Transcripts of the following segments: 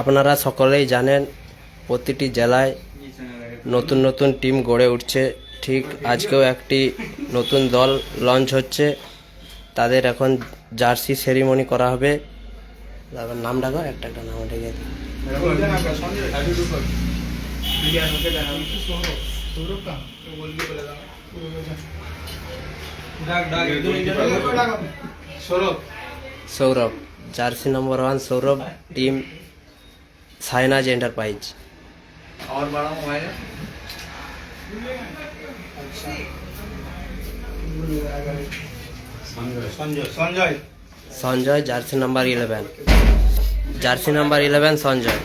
আপনারা সকলেই জানেন প্রতিটি জেলায় নতুন নতুন টিম গড়ে উঠছে। ঠিক আজকেও একটি নতুন দল লঞ্চ হচ্ছে। তাদের এখন জার্সি সেরিমনি করা হবে। নাম ডাকো, একটা নাম ডেকে Sourav, jersey number 1 Sourav, team Sainaj enterprise. और बड़ा मोबाइल है Sanjay Sanjay jersey number 11, jersey number 11 Sanjay,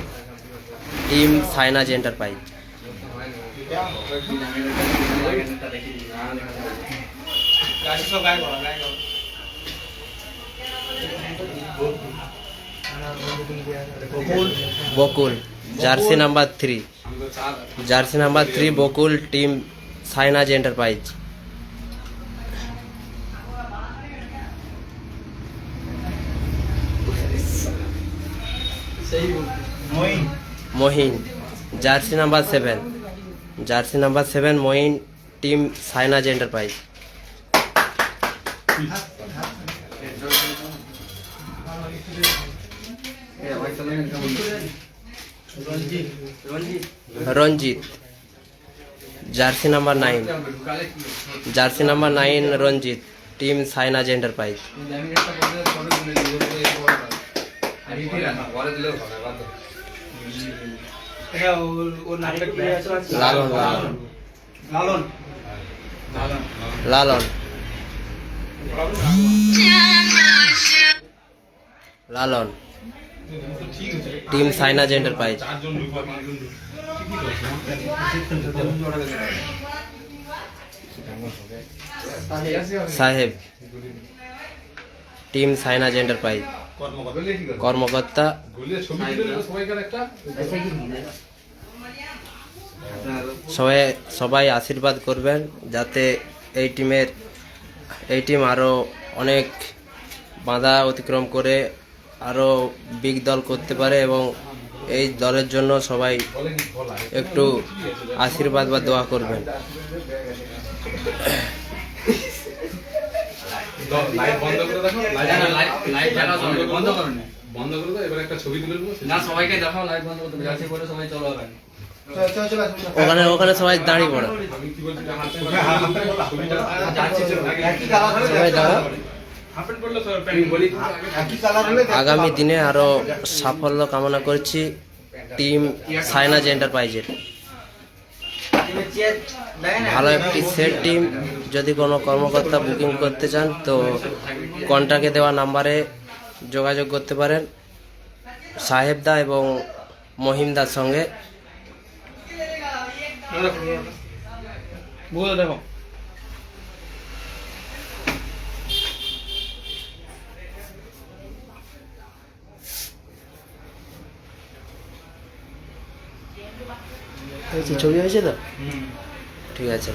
team Sainaj enterprise. Bakul, jersey number 3, jersey number 3 Bakul, team Sainaj enterprise. Mohin, jersey number 7, jersey number 7 Mohin, team Sainaj enterprise. Ranjit, jersey number 9, jersey number 9 Ranjit, team Sainaj enterprise. Lalon, Lalon, Lalon, Lalon, team Sainaj enterprise. Saheb, team Sainaj enterprise. কর্মকর্তা সবাই আশীর্বাদ করবেন যাতে এই team আরো অনেক বাধা অতিক্রম করে আরো বিগ দল করতে পারে, এবং এই দলের জন্য সবাই একটু আশীর্বাদ বা দোয়া করবেন। লাইট বন্ধ করে দেখো, লাইট বন্ধ করো না, বন্ধ করে দাও। এবার একটা ছবি তুলে নেবো না, সবাইকে দেখাও। লাইট বন্ধ করতে যাচ্ছে করে সবাই চলো হবে। ওখানে ওখানে সবাই দাঁড়িয়ে পড়ো। আমি কি বলছি, ছবিটা যাচ্ছে সবাই দাঁড়াও। হাফেন পড়লো সব প্যান্ট বলি একই কালার হলে আগামী দিনে আরো সাফল্য কামনা করছি টিম সাইনাজ এন্টারপ্রাইজের। ভালো একটি সেট টিম। যদি কোনো কর্মকর্তা বুকিং করতে চান তো কন্ট্যাক্টে দেওয়া নাম্বারে যোগাযোগ করতে পারেন সাহেবদা এবং মহিমদার সঙ্গে। দেখো ছবি হয়েছে তো? ঠিক আছে।